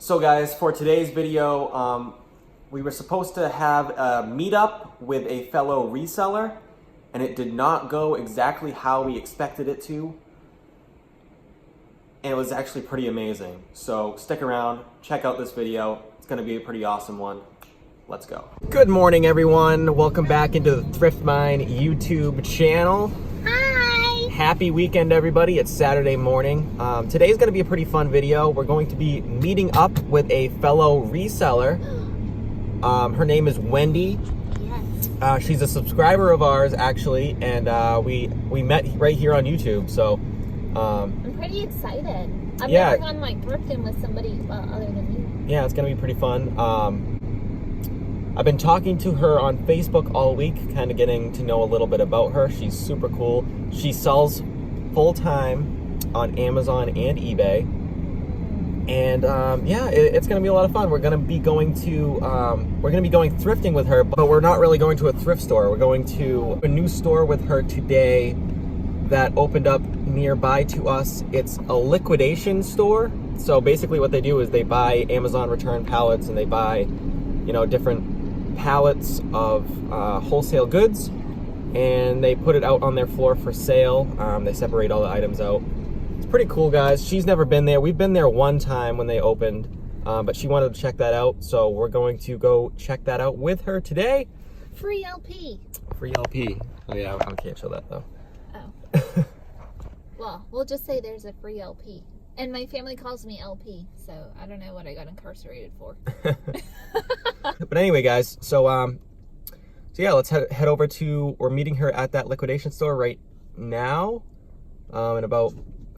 So guys, for today's video, we were supposed to have a meetup with a fellow reseller, and it did not go exactly how we expected it to. And it was actually pretty amazing. So stick around, check out this video. It's gonna be a pretty awesome one. Let's go. Good morning, everyone. Welcome back into the Thrift Mine YouTube channel. Hi! Happy weekend, everybody. It's Saturday morning. Today's gonna be a pretty fun video. We're going to be meeting up with a fellow reseller. Her name is Wendy. Yes. She's a subscriber of ours, actually, and we met right here on YouTube. So I'm pretty excited. I've Yeah. never gone like thrifting with somebody other than yeah, it's gonna be pretty fun. I've been talking to her on Facebook all week, kind of getting to know a little bit about her. She's super cool. She sells full-time on Amazon and eBay. And yeah, it's gonna be a lot of fun. We're gonna be going thrifting with her, but we're not really going to a thrift store. We're going to a new store with her today that opened up nearby to us. It's a liquidation store. So basically what they do is they buy Amazon return pallets, and they buy, you know, different pallets of wholesale goods, and they put it out on their floor for sale. They separate all the items out. It's pretty cool, guys. She's never been there. We've been there one time when they opened, but she wanted to check that out, so we're going to go check that out with her today. Free LP. Free LP. Oh yeah, I can't show that though. Oh. Well, we'll just say there's a free LP. And my family calls me LP, so I don't know what I got incarcerated for. But anyway, guys, so yeah, let's head over to, we're meeting her at that liquidation store right now. In about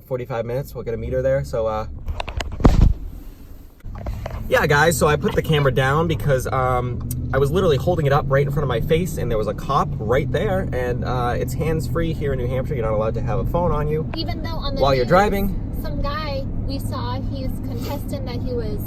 45 minutes, we're gonna meet her there. So yeah, guys, so I put the camera down because I was literally holding it up right in front of my face, and there was a cop right there, and it's hands-free here in New Hampshire. You're not allowed to have a phone on you. Even though on the while you're news, driving. some guy we saw, he's contesting that he was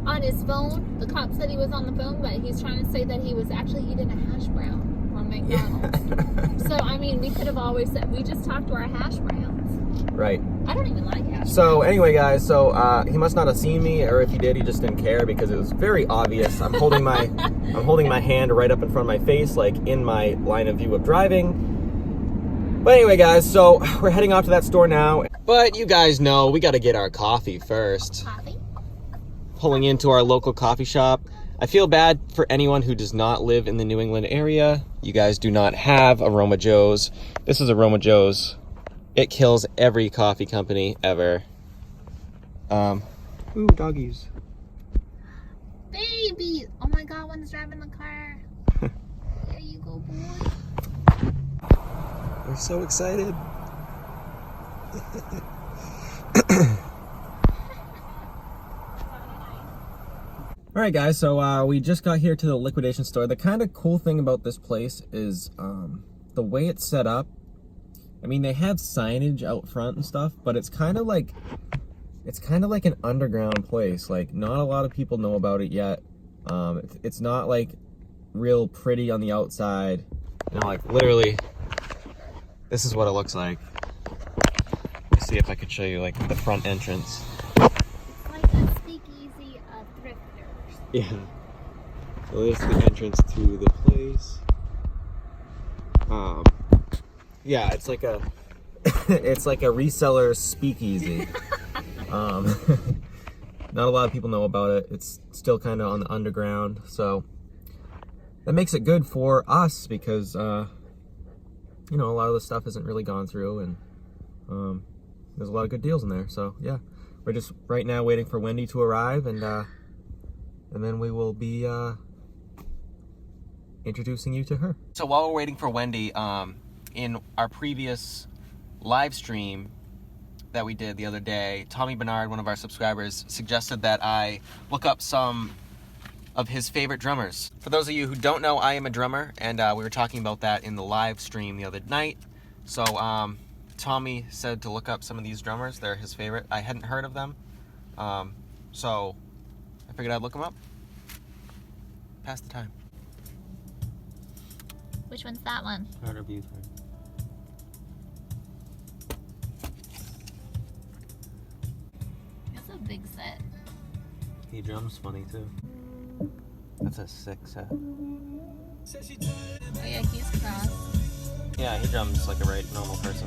on his phone. The cop said he was on the phone, but he's trying to say that he was actually eating a hash brown from McDonald's. So, I mean, we could have always said, we just talked to our hash browns. Right. I don't even like hash browns. So anyway, guys, so he must not have seen me, or if he did, he just didn't care, because it was very obvious. I'm holding my hand right up in front of my face, like in my line of view of driving. But anyway, guys, so we're heading off to that store now. But you guys know we got to get our coffee first. Coffee? Pulling into our local coffee shop. I feel bad for anyone who does not live in the New England area. You guys do not have Aroma Joe's. This is Aroma Joe's. It kills every coffee company ever. Ooh, doggies. Baby! Oh my god, one's driving the car. There you go, boy. We're so excited. All right, guys, so we just got here to the liquidation store. The kind of cool thing about this place is the way it's set up. I mean, they have signage out front and stuff, but it's kind of like an underground place. Like, not a lot of people know about it yet. It's not like real pretty on the outside. You know, like literally, this is what it looks like. Let's see if I could show you like the front entrance. Like a speakeasy of thrifters. Yeah. So this is the entrance to the place. Yeah, it's like a reseller speakeasy. Not a lot of people know about it. It's still kind of on the underground, so that makes it good for us because you know, a lot of the stuff isn't really gone through, and there's a lot of good deals in there. So yeah, we're just right now waiting for Wendy to arrive, and then we will be introducing you to her. So while we're waiting for Wendy, in our previous live stream that we did the other day, Tommy Bernard, one of our subscribers, suggested that I look up some of his favorite drummers. For those of you who don't know, I am a drummer, and we were talking about that in the live stream the other night. So Tommy said to look up some of these drummers. They're his favorite. I hadn't heard of them, so I figured I'd look them up. Pass the time. Which one's that one? Harder Buford. That's a big set. He drums funny too. That's a sick set. Oh yeah, he's cross. Yeah, he drums like a right normal person.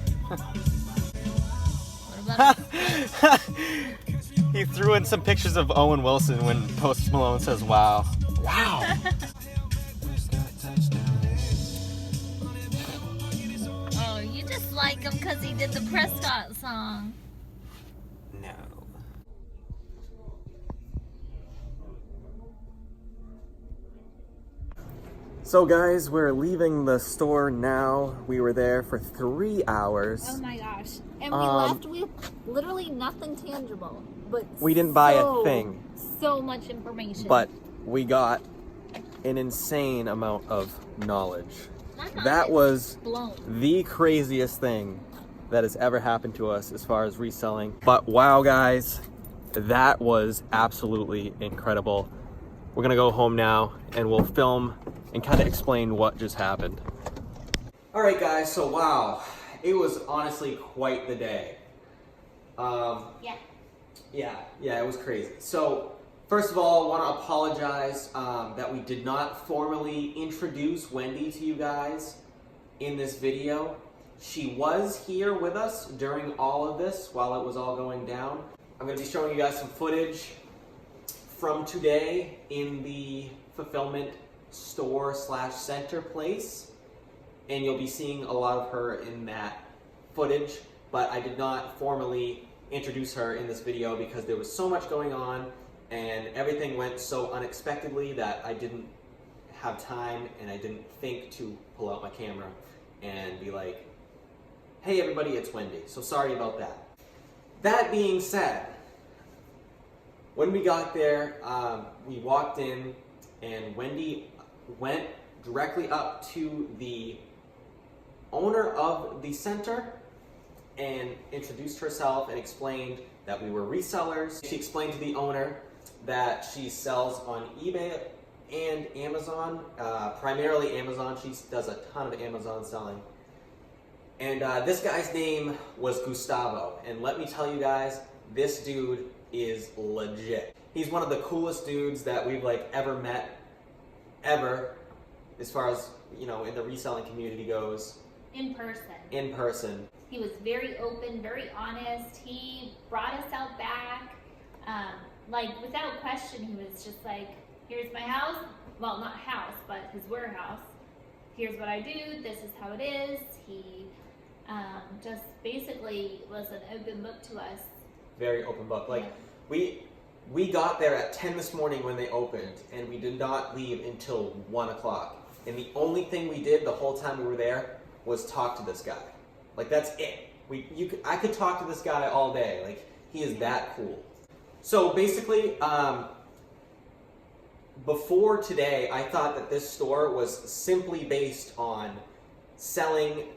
What about He threw in some pictures of Owen Wilson when Post Malone says, "Wow, wow." Oh, you just like him because he did the Prescott song. No. So guys, we're leaving the store now. We were there for 3 hours. Oh my gosh. And we left with literally nothing tangible. But we didn't buy a thing. So much information. But we got an insane amount of knowledge. That was the craziest thing that has ever happened to us as far as reselling. But wow, guys, that was absolutely incredible. We're gonna go home now and we'll film and kind of explain what just happened. All right, guys, so wow, it was honestly quite the day. Yeah, it was crazy. So first of all, I want to apologize that we did not formally introduce Wendy to you guys in this video. She was here with us during all of this while it was all going down. I'm going to be showing you guys some footage from today in the fulfillment store / center place, and you'll be seeing a lot of her in that footage, but I did not formally introduce her in this video because there was so much going on and everything went so unexpectedly that I didn't have time and I didn't think to pull out my camera and be like, hey everybody, it's Wendy. So sorry about that. That being said, when we got there, we walked in and Wendy went directly up to the owner of the center and introduced herself and explained that we were resellers. She explained to the owner that she sells on eBay and Amazon, primarily Amazon. She does a ton of Amazon selling. And this guy's name was Gustavo. And let me tell you guys, this dude is legit. He's one of the coolest dudes that we've ever met, ever, as far as, you know, in the reselling community goes. In person. In person. He was very open, very honest. He brought us out back. Without question, he was just like, here's my house. Well, not house, but his warehouse. Here's what I do. This is how it is. He just basically was an open book to us. Very open book. We got there at 10 this morning when they opened, and we did not leave until 1 o'clock. And the only thing we did the whole time we were there was talk to this guy. That's it. I could talk to this guy all day. He is that cool. So basically, before today, I thought that this store was simply based on selling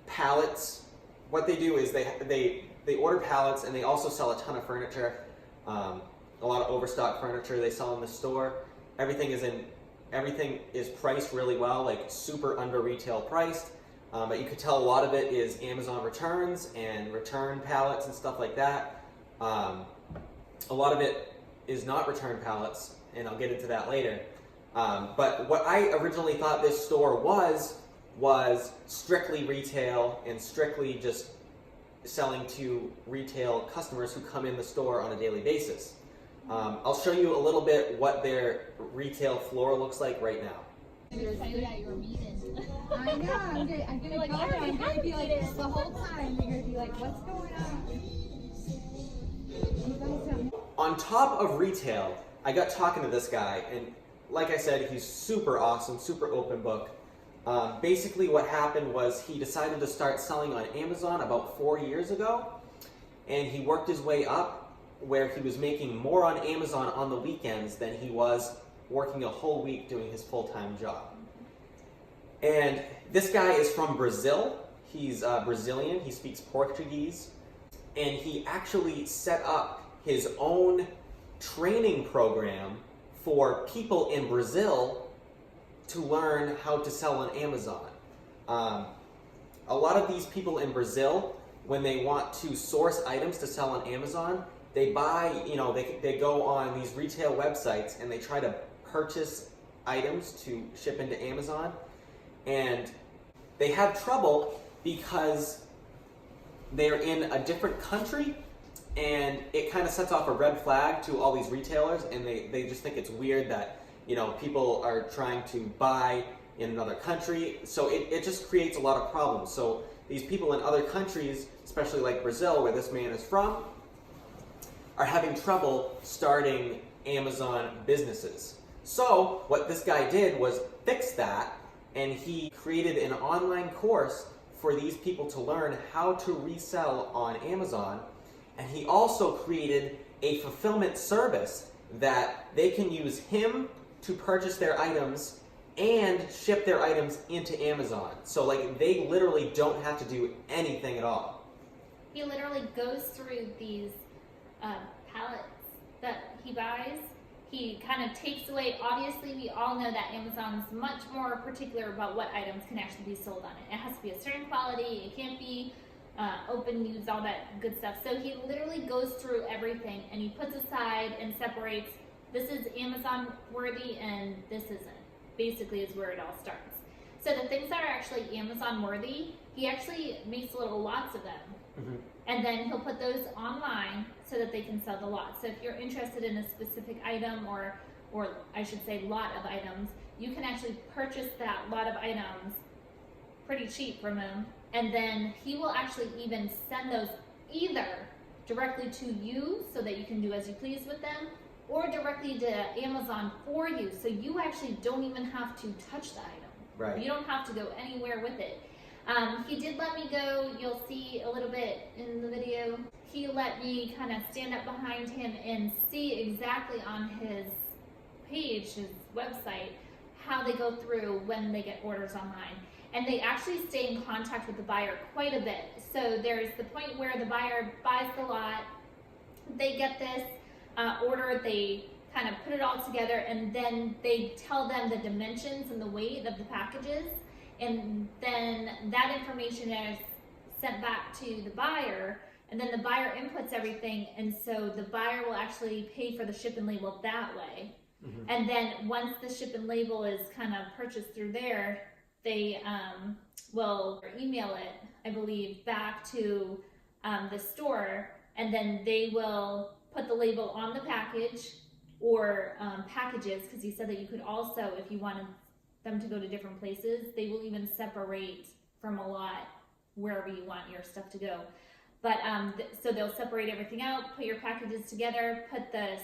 pallets. What they do is they order pallets and they also sell a ton of furniture, a lot of overstock furniture they sell in the store. Everything is priced really well, super under retail priced. But you could tell a lot of it is Amazon returns and return pallets and stuff like that. A lot of it is not return pallets, and I'll get into that later. But what I originally thought this store was strictly retail and strictly just selling to retail customers who come in the store on a daily basis. I'll show you a little bit what their retail floor looks like right now. I know, I'm gonna be like this the whole time. You're gonna be like, what's going on? On top of retail, I got talking to this guy, and like I said, he's super awesome, super open book. Basically what happened was he decided to start selling on Amazon about 4 years ago, and he worked his way up where he was making more on Amazon on the weekends than he was working a whole week doing his full-time job. And this guy is from Brazil. He's Brazilian. He speaks Portuguese. And he actually set up his own training program for people in Brazil to learn how to sell on Amazon. A lot of these people in Brazil, when they want to source items to sell on Amazon, they buy, they go on these retail websites and they try to purchase items to ship into Amazon, and they have trouble because they're in a different country, and it kind of sets off a red flag to all these retailers, and they just think it's weird that people are trying to buy in another country. So it just creates a lot of problems. So these people in other countries, especially like Brazil, where this man is from, are having trouble starting Amazon businesses. So what this guy did was fix that, and he created an online course for these people to learn how to resell on Amazon. And he also created a fulfillment service that they can use him to purchase their items and ship their items into Amazon. So like they literally don't have to do anything at all. He literally goes through these pallets that he buys. He kind of takes away, obviously we all know that Amazon is much more particular about what items can actually be sold on it. It has to be a certain quality, it can't be open use, all that good stuff. So he literally goes through everything and he puts aside and separates, this is Amazon worthy and this isn't. Basically is where it all starts. So the things that are actually Amazon worthy, he actually makes little lots of them. Mm-hmm. And then he'll put those online so that they can sell the lot. So if you're interested in a specific item, or I should say lot of items, you can actually purchase that lot of items pretty cheap from him. And then he will actually even send those either directly to you so that you can do as you please with them, or directly to Amazon for you. So you actually don't even have to touch the item. Right. You don't have to go anywhere with it. He did let me go, you'll see a little bit in the video, he let me kind of stand up behind him and see exactly on his page, his website, how they go through when they get orders online. And they actually stay in contact with the buyer quite a bit. So there's the point where the buyer buys the lot, they get this order, they kind of put it all together, and then they tell them the dimensions and the weight of the packages. And then that information is sent back to the buyer, and then the buyer inputs everything, and so the buyer will actually pay for the ship and label that way. Mm-hmm. And then once the ship and label is kind of purchased through there, they will email it, I believe, back to the store, and then they will put the label on the package or packages, because he said that you could also, if you wanted them to go to different places, they will even separate from a lot wherever you want your stuff to go. But so they'll separate everything out, put your packages together, put the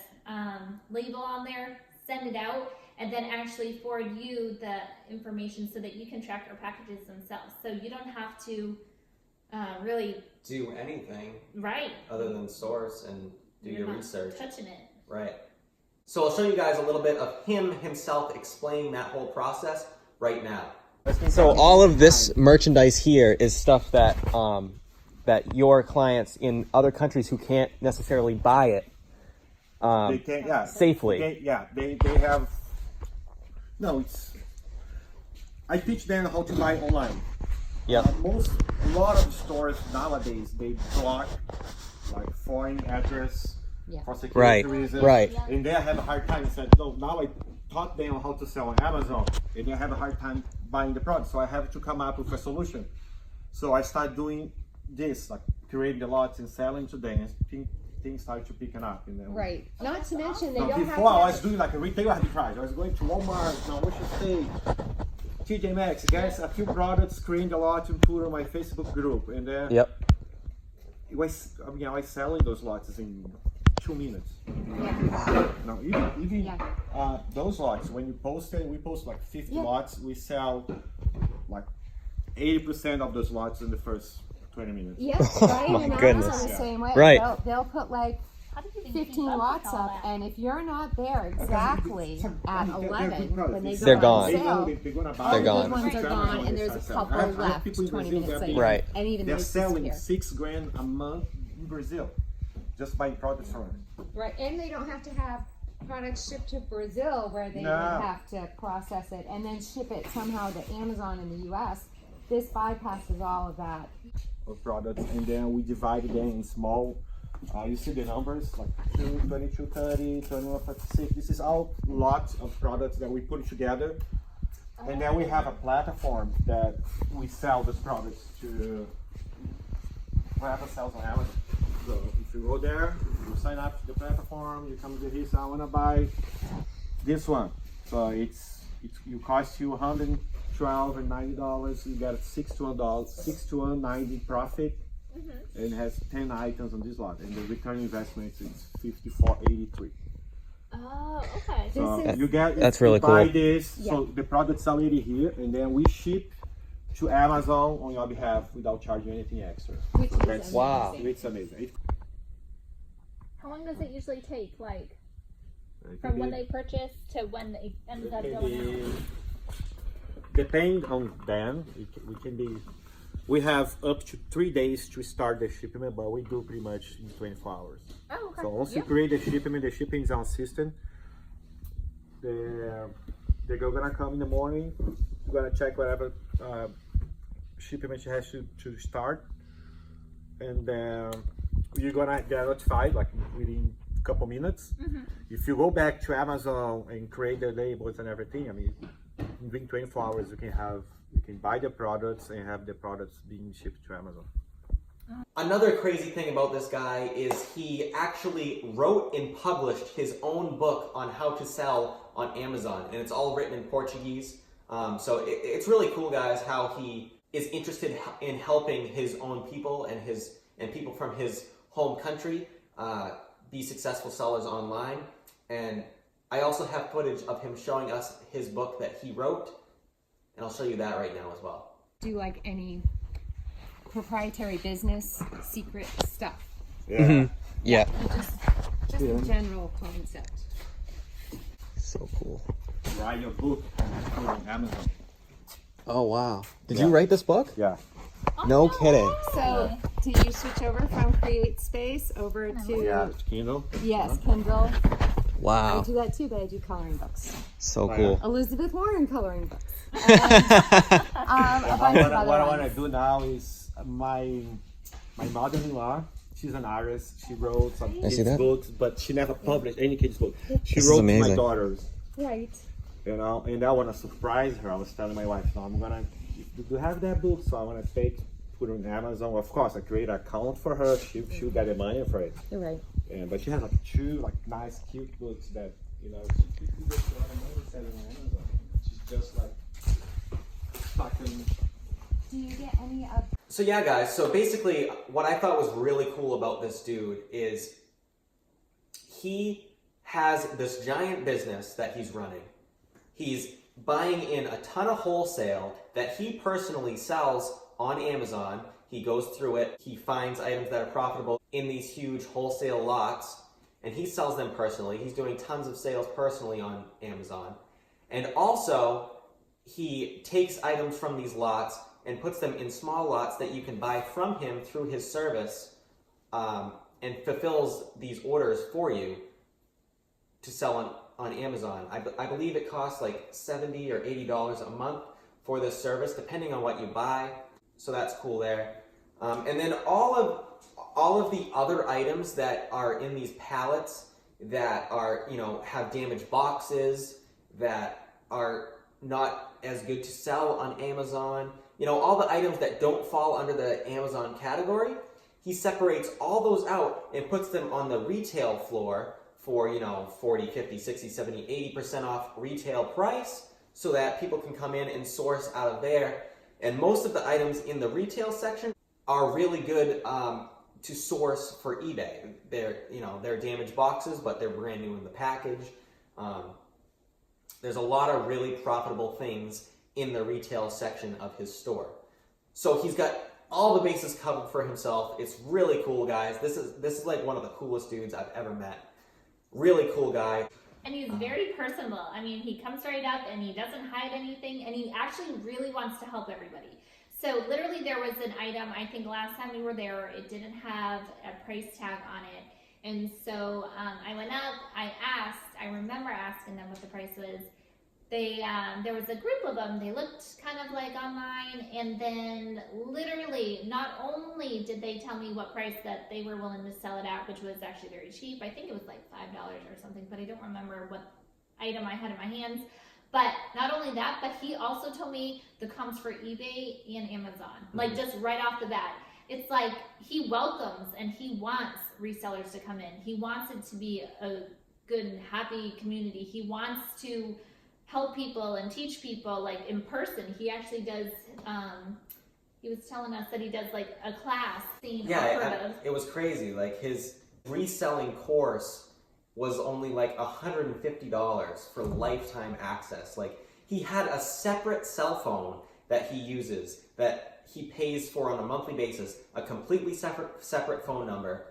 label on there, send it out, and then actually forward you the information so that you can track your packages themselves. So you don't have to really do anything, right, other than source and do your research. Touching it. Right. So I'll show you guys a little bit of himself explaining that whole process right now. So all of this merchandise here is stuff that that your clients in other countries who can't necessarily buy it they can, yeah, safely. They have. No, it's. I teach them how to buy online. Yeah. A lot of stores nowadays they block like foreign address. Yeah. For security reasons. Right. And they have a hard time. Said, no, now I taught them how to sell on Amazon, and they have a hard time buying the product. So I have to come up with a solution. So I started doing this, like creating the lots and selling to them. And things started to picking up. Right. Not to mention they don't have. Before I was doing like a retail arbitrage. I was going to Walmart, Ocean State, TJ Maxx, get a few products, creating the lots and put on my Facebook group, and then I was selling those lots in 2 minutes. Yeah. No, even those lots, when you post it, we post like 50 lots, we sell like 80% of those lots in the first 20 minutes. Yes, right. Oh, and goodness. Amazon the same way. Right. They'll put like 15 lots up, and if you're not there exactly at 11 when they they're go gone. on sale, They're gone. the ones are gone, and there's a couple left 20 minutes later. Right. And even they're those selling disappear. $6,000 a month in Brazil, just buying products from them. Right, and they don't have to have products shipped to Brazil where they would have to process it and then ship it somehow to Amazon in the US. This bypasses all of that. Of products, and then we divided them in small You see the numbers, like 2230, 2156. This is all lots of products that we put together. And then we have a platform that we sell these products to whoever sells on Amazon. So if you go there, you sign up to the platform, you come to here, so I want to buy this one. So you cost you $112.90. You get $61.90 profit. And it has 10 items on this lot, and the return investment is $54.83. Oh, okay. So you get that's really buy cool. this. Yeah. So the product's already here, and then we ship to Amazon on your behalf without charging anything extra. Which is wow. It's amazing. How long does it usually take, like, from when they purchase to when it ends up going out? Depend on them. We can be. We have up to 3 days to start the shipment, but we do pretty much in 24 hours. Oh, okay. So once you create the shipping is on system. They're gonna come in the morning. You're gonna check whatever shipment has to start, and you're gonna get notified like within a couple minutes. If you go back to Amazon and create the labels and everything, I mean, within 24 hours you can buy the products and have the products being shipped to Amazon. Another crazy thing about this guy is he actually wrote and published his own book on how to sell on Amazon, and it's all written in Portuguese. So it's really cool, guys, how he is interested in helping his own people and people from his home country be successful sellers online. And I also have footage of him showing us his book that he wrote, and I'll show you that right now as well. Do like any proprietary business secret stuff. Yeah. Yeah. Just a general concept. So cool. Write your book on Amazon. Oh wow. Did you write this book? Yeah. No kidding. So, did you switch over from Create Space over to Kindle. Yes, Kindle? Wow. I do that too, but I do coloring books. So cool. Elizabeth Warren coloring books. And, a bunch of other What I ones. want to do now is my mother-in-law. She's an artist. She wrote some I see kids' that. books, but she never published any kids' book. She This is wrote to amazing. my daughters. Right. You know, and I want to surprise her. I was telling my wife, no, I'm gonna do have that book, so I want to put it on Amazon. Of course, I create an account for her. She'll get the money for it. You're right. But she has like two nice, cute books that she could get a lot of money selling on Amazon. She's just like fucking. Do you get any of? So yeah, guys, so basically what I thought was really cool about this dude is he has this giant business that he's running. He's buying in a ton of wholesale that he personally sells on Amazon. He goes through it, he finds items that are profitable in these huge wholesale lots, and he sells them personally. He's doing tons of sales personally on Amazon. And also, he takes items from these lots and puts them in small lots that you can buy from him through his service, and fulfills these orders for you to sell on Amazon. I believe it costs like $70 or $80 a month for this service, depending on what you buy. So that's cool there. And then all of the other items that are in these pallets that are, have damaged boxes, that are not as good to sell on Amazon, all the items that don't fall under the Amazon category, he separates all those out and puts them on the retail floor for, 40, 50, 60, 70, 80% off retail price, so that people can come in and source out of there. And most of the items in the retail section are really good to source for eBay. They're damaged boxes, but they're brand new in the package. There's a lot of really profitable things in the retail section of his store. So he's got all the bases covered for himself. It's really cool, guys. This is like one of the coolest dudes I've ever met. Really cool guy. And he's very personable. I mean, he comes right up and he doesn't hide anything, and he actually really wants to help everybody. So literally there was an item, I think last time we were there, it didn't have a price tag on it. And so I went up, I remember asking them what the price was. there was a group of them. They looked kind of like online, and then literally, not only did they tell me what price that they were willing to sell it at, which was actually very cheap. I think it was like $5 or something, but I don't remember what item I had in my hands. But not only that, but he also told me the comps for eBay and Amazon, like just right off the bat. It's like he welcomes and he wants resellers to come in. He wants it to be a good and happy community. He wants to help people and teach people like in person. He actually does, he was telling us that he does like a class thing. Yeah, it was crazy. Like his reselling course was only like $150 for lifetime access. Like he had a separate cell phone that he uses that he pays for on a monthly basis, a completely separate phone number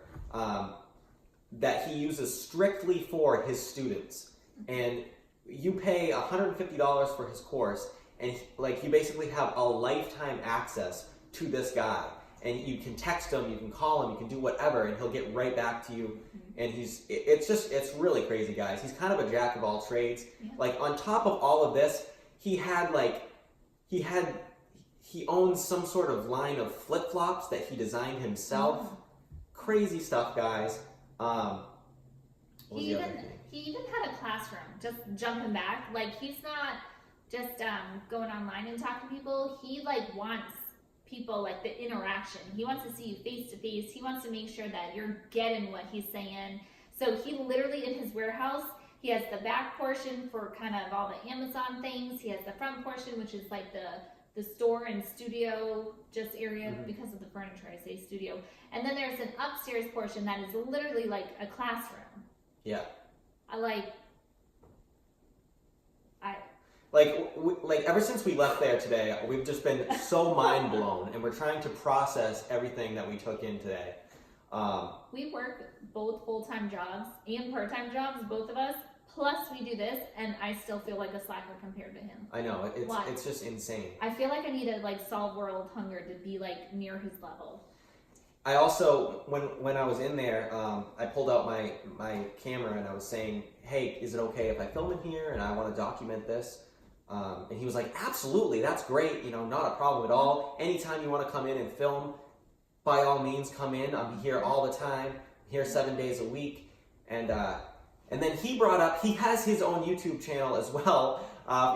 that he uses strictly for his students. And you pay $150 for his course, and like you basically have a lifetime access to this guy. And you can text him, you can call him, you can do whatever, and he'll get right back to you. And it's really crazy, guys. He's kind of a jack of all trades. Yeah. Like on top of all of this, he owns some sort of line of flip-flops that he designed himself. Crazy stuff, guys. He even had a classroom, just jumping back. Like he's not just going online and talking to people. He like wants people, like the interaction. He wants to see you face to face. He wants to make sure that you're getting what he's saying. So he literally, in his warehouse, he has the back portion for kind of all the Amazon things. He has the front portion, which is like the store and studio just area. Because of the furniture, I say studio. And then there's an upstairs portion that is literally like a classroom. Yeah. Like ever since we left there today, we've just been so mind blown, and we're trying to process everything that we took in today. We work both full-time jobs and part-time jobs, both of us. Plus we do this, and I still feel like a slacker compared to him. I know, it's just insane. I feel like I need to like solve world hunger to be like near his level. I also, when I was in there, I pulled out my camera and I was saying, hey, is it okay if I film in here and I want to document this? And he was like, absolutely, that's great, not a problem at all. Anytime you want to come in and film, by all means come in. I'm here all the time. I'm here 7 days a week. And then he brought up, he has his own YouTube channel as well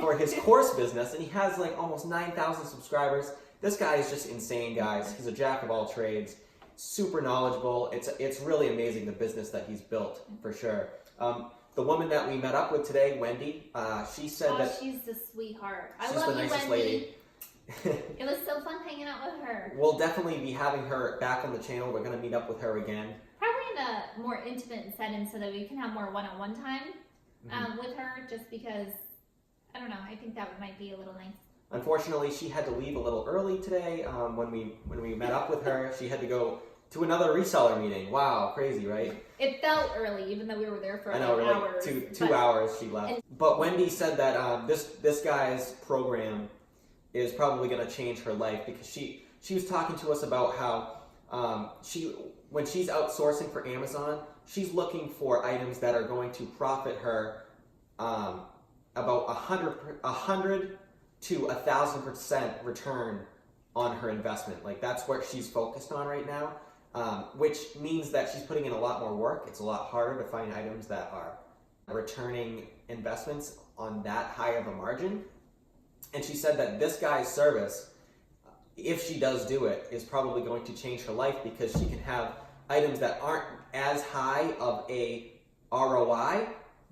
for his course business, and he has like almost 9,000 subscribers. This guy is just insane, guys. He's a jack of all trades. Super knowledgeable. It's really amazing the business that he's built, for sure. The woman that we met up with today, Wendy, she said that she's the sweetheart. She's the nicest lady. It was so fun hanging out with her. We'll definitely be having her back on the channel. We're going to meet up with her again. Probably in a more intimate setting so that we can have more one-on-one time with her, just because, I don't know, I think that might be a little nice. Unfortunately, she had to leave a little early today. When we met up with her, she had to go to another reseller meeting. Wow, crazy, right? It felt early, even though we were there for hours. Two hours she left. But Wendy said that this guy's program is probably going to change her life, because she was talking to us about how when she's outsourcing for Amazon, she's looking for items that are going to profit her about 100 to 1,000% return on her investment. Like that's what she's focused on right now, which means that she's putting in a lot more work. It's a lot harder to find items that are returning investments on that high of a margin. And she said that this guy's service, if she does do it, is probably going to change her life, because she can have items that aren't as high of a ROI,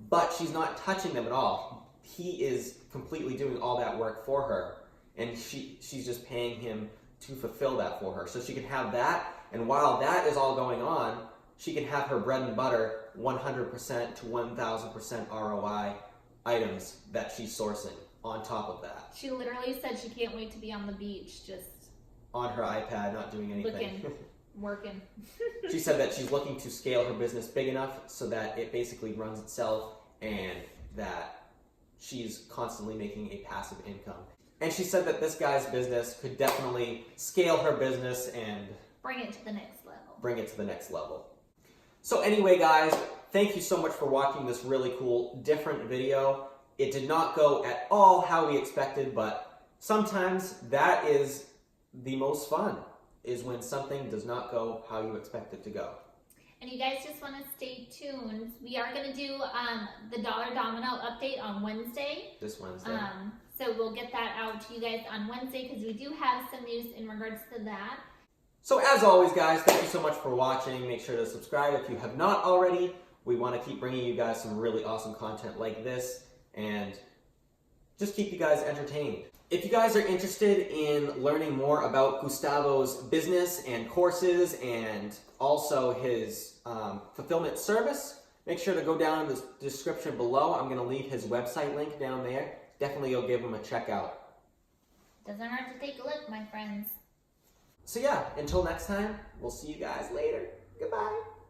but she's not touching them at all. He is completely doing all that work for her, and she's just paying him to fulfill that for her. So she can have that, and while that is all going on, she can have her bread and butter 100% to 1,000% ROI items that she's sourcing on top of that. She literally said she can't wait to be on the beach, just on her iPad, not doing anything. Working. She said that she's looking to scale her business big enough so that it basically runs itself, and that she's constantly making a passive income. And she said that this guy's business could definitely scale her business and bring it to the next level. Bring it to the next level. So anyway, guys, thank you so much for watching this really cool, different video. it did not go at all how we expected, but sometimes that is the most fun, is when something does not go how you expect it to go. And you guys just want to stay tuned. We are going to do the Dollar Domino update on Wednesday. This Wednesday. So we'll get that out to you guys on Wednesday because we do have some news in regards to that. So as always, guys, thank you so much for watching. Make sure to subscribe if you have not already. We want to keep bringing you guys some really awesome content like this and just keep you guys entertained. If you guys are interested in learning more about Gustavo's business and courses and also his fulfillment service, make sure to go down in the description below. I'm going to leave his website link down there. Definitely go give him a check out. Doesn't hurt to take a look, my friends. So yeah, until next time, we'll see you guys later. Goodbye.